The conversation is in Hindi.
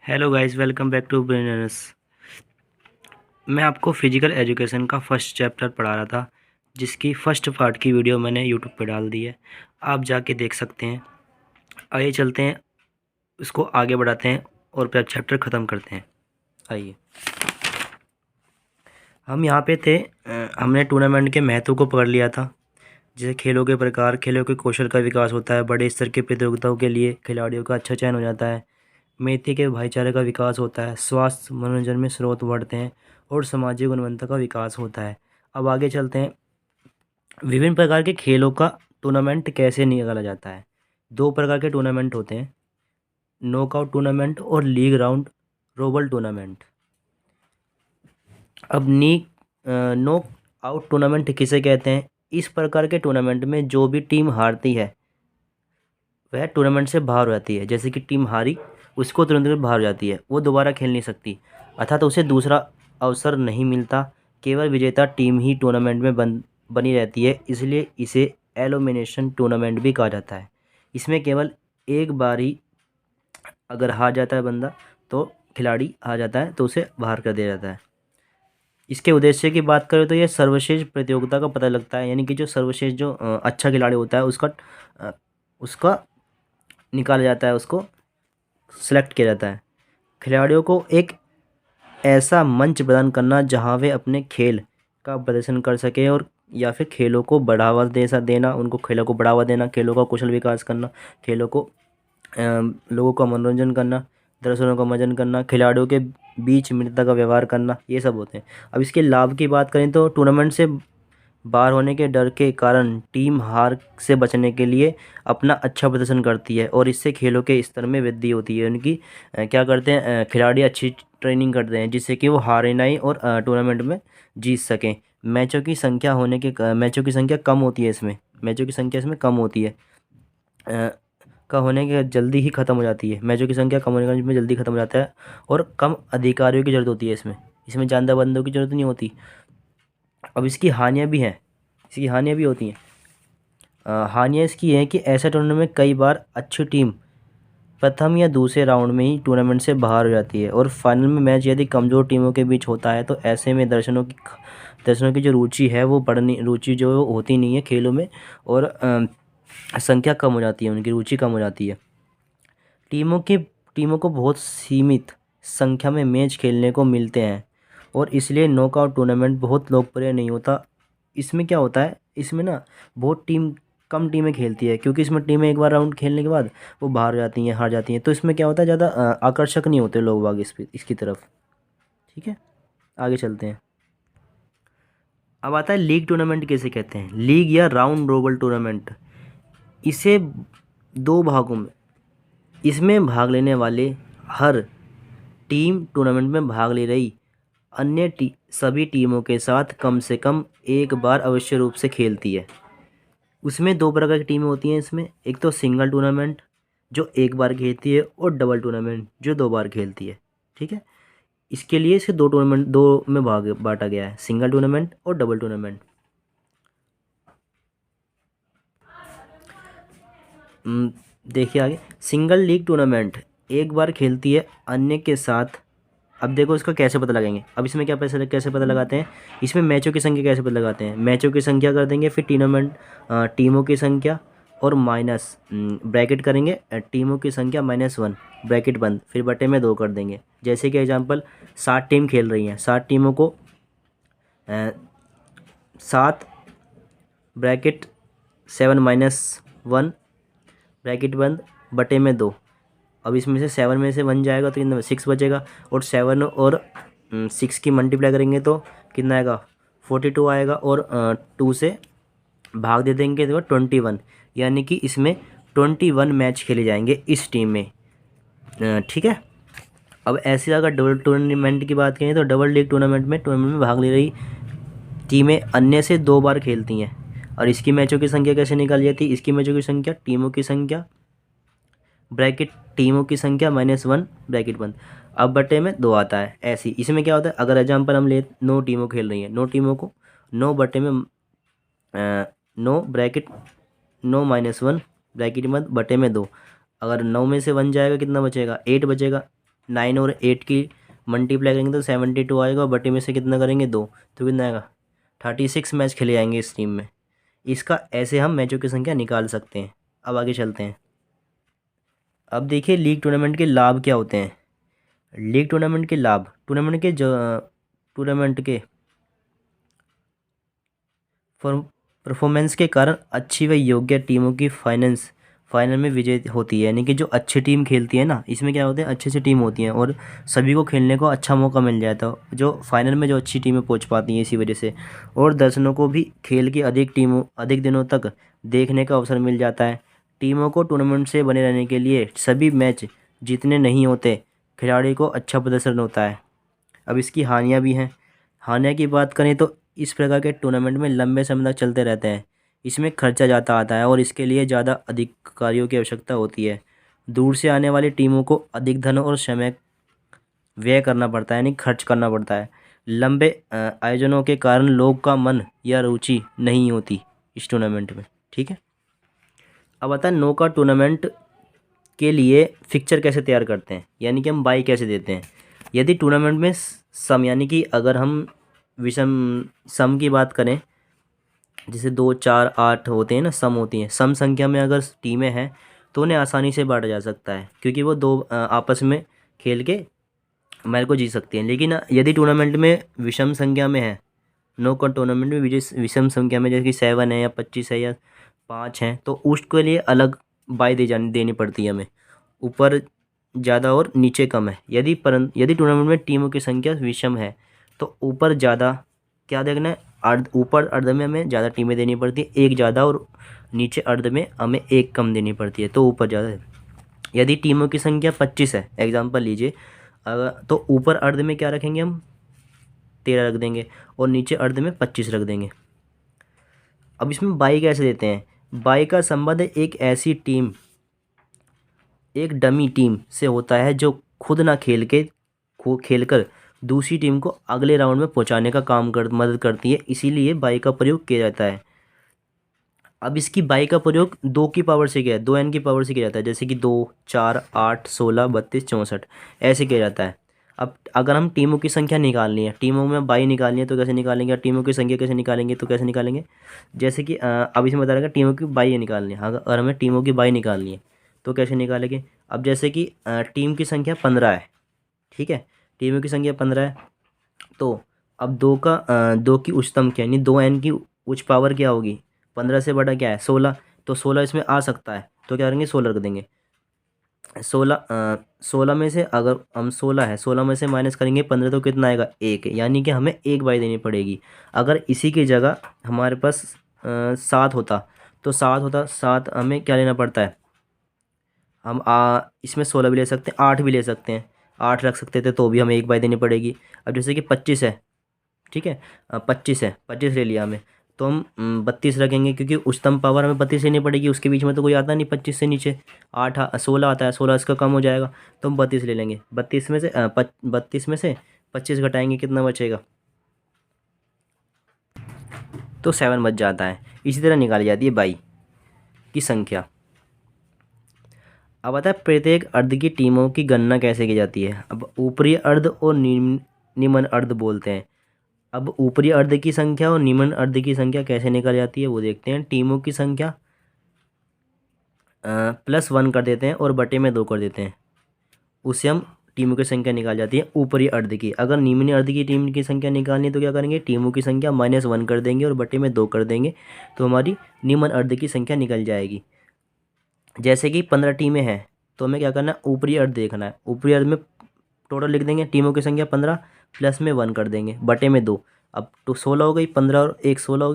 Hello guys, welcome back to Brainers. मैं आपको फिजिकल एजुकेशन का फर्स्ट चैप्टर पढ़ा रहा था, जिसकी फर्स्ट पार्ट की वीडियो मैंने यूट्यूब पे डाल दी है। आप जाके देख सकते हैं। आइए चलते हैं, इसको आगे बढ़ाते हैं और फिर चैप्टर ख़त्म करते हैं। आइए, हम यहाँ पे थे। हमने टूर्नामेंट के महत्व को पकड़ लिया था, जैसे खेलों के प्रकार, खेलों के कौशल का विकास होता है, बड़े स्तर की प्रतियोगिताओं के लिए खिलाड़ियों का अच्छा चयन हो जाता है, मैत्री के भाईचारे का विकास होता है, स्वास्थ्य मनोरंजन में स्रोत बढ़ते हैं और सामाजिक गुणवत्ता का विकास होता है। अब आगे चलते हैं। विभिन्न प्रकार के खेलों का टूर्नामेंट कैसे निकाला जाता है। दो प्रकार के टूर्नामेंट होते हैं, नॉकआउट टूर्नामेंट और लीग राउंड रोबल टूर्नामेंट। अब नॉक आउट टूर्नामेंट किसे कहते हैं। इस प्रकार के टूर्नामेंट में जो भी टीम हारती है वह टूर्नामेंट से बाहर हो जाती है। जैसे कि टीम हारी, उसको तुरंत बाहर हो जाती है, वो दोबारा खेल नहीं सकती, अर्थात उसे दूसरा अवसर नहीं मिलता। केवल विजेता टीम ही टूर्नामेंट में बनी रहती है, इसलिए इसे एलिमिनेशन टूर्नामेंट भी कहा जाता है। इसमें केवल एक बार ही अगर हार जाता है बंदा, तो खिलाड़ी हार जाता है तो उसे बाहर कर दिया जाता है। इसके उद्देश्य की बात करें तो यह सर्वश्रेष्ठ प्रतियोगिता का पता लगता है, यानी कि जो सर्वश्रेष्ठ जो अच्छा खिलाड़ी होता है उसका निकाला जाता है, उसको सेलेक्ट किया जाता है। खिलाड़ियों को एक ऐसा मंच प्रदान करना जहां वे अपने खेल का प्रदर्शन कर सके, और या फिर खेलों को बढ़ावा देना, उनको खेलों को बढ़ावा देना, खेलों का कुशल विकास करना, खेलों को लोगों का मनोरंजन करना, दर्शकों का मनोरंजन करना, खिलाड़ियों के बीच मित्रता का व्यवहार करना, ये सब होते हैं। अब इसके लाभ की बात करें तो टूर्नामेंट से बाहर होने के डर के कारण टीम हार से बचने के लिए अपना अच्छा प्रदर्शन करती है, और इससे खेलों के स्तर में वृद्धि होती है। उनकी क्या करते हैं, खिलाड़ी अच्छी ट्रेनिंग करते हैं जिससे कि वो हारे नहीं और टूर्नामेंट में जीत सकें। मैचों की संख्या कम होती है इसमें, मैचों की संख्या इसमें कम होती है, का होने के जल्दी ही ख़त्म हो जाती है। मैचों की संख्या कम होने के कारण इसमें जल्दी ख़त्म हो जाता है, और कम अधिकारियों की ज़रूरत होती है इसमें। इसमें ज़्यादा बंदों की ज़रूरत नहीं होती। अब इसकी हानियाँ भी हैं, इसकी हानियाँ भी होती हैं। हानियाँ इसकी हैं कि ऐसे टूर्नामेंट में कई बार अच्छी टीम प्रथम या दूसरे राउंड में ही टूर्नामेंट से बाहर हो जाती है, और फाइनल में मैच यदि कमज़ोर टीमों के बीच होता है तो ऐसे में दर्शकों की जो रुचि है वो रुचि जो होती नहीं है खेलों में, और संख्या कम हो जाती है, उनकी रुचि कम हो जाती है। टीमों के टीमों को बहुत सीमित संख्या में मैच खेलने को मिलते हैं, और इसलिए नॉकआउट टूर्नामेंट बहुत लोकप्रिय नहीं होता। इसमें क्या होता है, इसमें ना बहुत कम टीमें खेलती है, क्योंकि इसमें टीमें एक बार राउंड खेलने के बाद वो बाहर हो जाती हैं, हार जाती हैं, तो इसमें क्या होता है, ज़्यादा आकर्षक नहीं होते लोग बाग इसकी तरफ। ठीक है, आगे चलते हैं। अब आता है लीग टूर्नामेंट किसे कहते हैं। लीग या राउंड रोबल टूर्नामेंट, इसे दो भागों में, इसमें भाग लेने वाले हर टीम टूर्नामेंट में भाग ले रही सभी टीमों के साथ कम से कम एक बार अवश्य रूप से खेलती है। उसमें दो प्रकार की टीमें होती हैं इसमें, एक तो सिंगल टूर्नामेंट जो एक बार खेलती है, और डबल टूर्नामेंट जो दो बार खेलती है। ठीक है, इसके लिए इसे दो में भाग बांटा गया है, सिंगल टूर्नामेंट और डबल टूर्नामेंट। देखिए आगे, सिंगल लीग टूर्नामेंट एक बार खेलती है अन्य के साथ। अब देखो इसका कैसे पता लगाएंगे। अब इसमें कैसे पता लगाते हैं, इसमें मैचों की संख्या कैसे पता लगाते हैं। मैचों की संख्या कर देंगे, फिर टीमों की संख्या और माइनस ब्रैकेट करेंगे, टीमों की संख्या -1 ब्रैकेट बंद, फिर बटे में 2 कर देंगे। जैसे कि एग्जांपल 7 टीम खेल रही हैं, 7 टीमों को 7 ब्रैकेट 7 - 1 ब्रैकेट बंद बटे में 2। अब इसमें से 7 में से 1 जाएगा तो कितना 6 बचेगा, और 7 और 6 की मल्टीप्लाई करेंगे तो कितना आएगा 42 आएगा, और 2 से भाग दे देंगे तो 21, यानी कि इसमें 21 मैच खेले जाएंगे इस टीम में। ठीक है। अब ऐसे अगर डबल टूर्नामेंट की बात करें तो डबल लीग टूर्नामेंट में भाग ले रही टीमें अन्य से 2 बार खेलती हैं, और इसकी मैचों की संख्या कैसे निकाली जाती है। इसकी मैचों की संख्या टीमों की संख्या ब्रैकेट टीमों की संख्या -1 ब्रैकेट बंद, अब बटे में 2 आता है। ऐसी इसमें क्या होता है, अगर एग्जाम्पल हम ले 9 टीमों खेल रही हैं, 9 टीमों को 9 बटे में 9 ब्रैकेट 9 -1 ब्रैकेट बंद बटे में 2। अगर 9 में से 1 जाएगा कितना बचेगा 8 बचेगा, 9 और 8 की मल्टीप्लाई करेंगे तो 72 आएगा, और बटे में से कितना करेंगे 2, तो कितना आएगा 36 मैच खेले जाएंगे इस टीम में। इसका ऐसे हम मैचों की संख्या निकाल सकते हैं। अब आगे चलते हैं। अब देखिए लीग टूर्नामेंट के लाभ क्या होते हैं। लीग टूर्नामेंट के लाभ, टूर्नामेंट के परफॉर्मेंस के कारण अच्छी व योग्य टीमों की फाइनल में विजय होती है। यानी कि जो अच्छी टीम खेलती है ना, इसमें क्या होते हैं, अच्छी अच्छी टीम होती हैं और सभी को खेलने को अच्छा मौका मिल जाता है। जो फाइनल में जो अच्छी टीमें पहुंच पाती हैं इसी वजह से, और दर्शकों को भी खेल की अधिक दिनों तक देखने का अवसर मिल जाता है। टीमों को टूर्नामेंट से बने रहने के लिए सभी मैच जीतने नहीं होते, खिलाड़ी को अच्छा प्रदर्शन होता है। अब इसकी हानियाँ भी हैं। हानियाँ की बात करें तो इस प्रकार के टूर्नामेंट में लंबे समय तक चलते रहते हैं। इसमें खर्चा ज़्यादा आता है और इसके लिए ज़्यादा अधिकारियों की आवश्यकता होती है। दूर से आने वाली टीमों को अधिक धन और समय व्यय करना पड़ता है, यानी खर्च करना पड़ता है। लंबे आयोजनों के कारण लोग का मन या रुचि नहीं होती इस टूर्नामेंट में। ठीक है, अब आता है नौका टूर्नामेंट के लिए फिक्चर कैसे तैयार करते हैं, यानी कि हम बाई कैसे देते हैं। यदि टूर्नामेंट में सम, यानी कि अगर हम विषम सम की बात करें, जैसे 2, 4, 8 होते हैं ना, सम होती हैं, सम संख्या में अगर टीमें हैं तो उन्हें आसानी से बांटा जा सकता है, क्योंकि वो दो आपस में खेल के मैच को जीत सकती हैं। लेकिन यदि टूर्नामेंट में विषम संख्या में है, नो का टूर्नामेंट में विषम संख्या में, जैसे कि 7 है या 25 है या 5 हैं, तो उसके लिए अलग बाई देनी पड़ती है हमें, ऊपर ज़्यादा और नीचे कम है। यदि टूर्नामेंट में टीमों की संख्या विषम है तो ऊपर ज़्यादा क्या देखना है, ऊपर अर्ध में हमें ज़्यादा टीमें देनी पड़ती है, एक ज़्यादा, और नीचे अर्ध में हमें एक कम देनी पड़ती है, तो ऊपर ज़्यादा है। यदि टीमों की संख्या 25 है, एग्जाम्पल लीजिए, अगर तो ऊपर अर्ध में क्या रखेंगे हम, 13 रख देंगे, और नीचे अर्ध में 25 रख देंगे। अब इसमें बाई कैसे देते हैं। बाई का संबंध एक डमी टीम से होता है जो खुद ना खेलकर दूसरी टीम को अगले राउंड में पहुंचाने का मदद करती है, इसीलिए बाई का प्रयोग किया जाता है। अब इसकी बाई का प्रयोग 2 की पावर से किया, 2n की पावर से किया जाता है, जैसे कि 2, 4, 8, 16, 32, 64 ऐसे किया जाता है। अब अगर हम टीमों की संख्या निकालनी है, टीमों में बाई निकालनी है तो कैसे निकालेंगे, और टीमों की संख्या कैसे निकालेंगे तो कैसे निकालेंगे, जैसे कि अब इसमें बता रहा है टीमों की बाई निकालनी है। अगर हमें टीमों की बाई निकालनी है तो कैसे निकालेंगे। अब जैसे कि टीम की संख्या 15 है, ठीक है, टीमों की संख्या 15 है, तो अब 2 की उच्चतम क्या, यानी 2n की उच्च पावर क्या होगी, 15 से बड़ा क्या है 16, तो 16 इसमें आ सकता है, तो क्या करेंगे 16 रख देंगे। 16 में से अगर हम 16 में से माइनस करेंगे 15 तो कितना आएगा 1, यानी कि हमें 1 बाई देनी पड़ेगी। अगर इसी की जगह हमारे पास 7 होता तो 7 हमें क्या लेना पड़ता है, हम इसमें 16 भी ले सकते हैं, 8 भी ले सकते हैं, 8 रख सकते थे तो भी हमें 1 बाई देनी पड़ेगी। अब जैसे कि 25 है, ठीक है, 25 है, 25 ले लिया हमें, तो हम 32 रखेंगे, क्योंकि उच्चतम पावर हमें 32 लेनी पड़ेगी, उसके बीच में तो कोई आता नहीं 25 से नीचे, 16 आता है, 16 इसका कम हो जाएगा, तो हम 32 ले लेंगे। 32 में से 25 घटाएंगे, कितना बचेगा, तो 7 बच जाता है। इसी तरह निकाली जाती है बाई की संख्या। अब आता है प्रत्येक अर्ध की टीमों की गणना कैसे की जाती है। अब ऊपरी अर्ध और निम्न अर्ध बोलते हैं। अब ऊपरी अर्ध की संख्या और निम्न अर्ध की संख्या कैसे निकाली जाती है वो देखते हैं। टीमों की संख्या +1 कर देते हैं और बटे में 2 कर देते हैं, उससे हम टीमों की संख्या निकाल जाती है ऊपरी अर्ध की। अगर निम्न अर्ध की टीम की संख्या निकालनी है तो क्या करेंगे, टीमों की संख्या -1 कर देंगे और बटे में 2 कर देंगे, तो हमारी निम्न अर्ध की संख्या निकल जाएगी। जैसे कि 15 टीमें हैं तो हमें क्या करना है, ऊपरी अर्ध देखना है। ऊपरी अर्ध में टोटल लिख देंगे, टीमों की संख्या 15 प्लस में 1 कर देंगे, बटे में 2। अब तो 16 हो गई, 15 और 1 16 हो गई।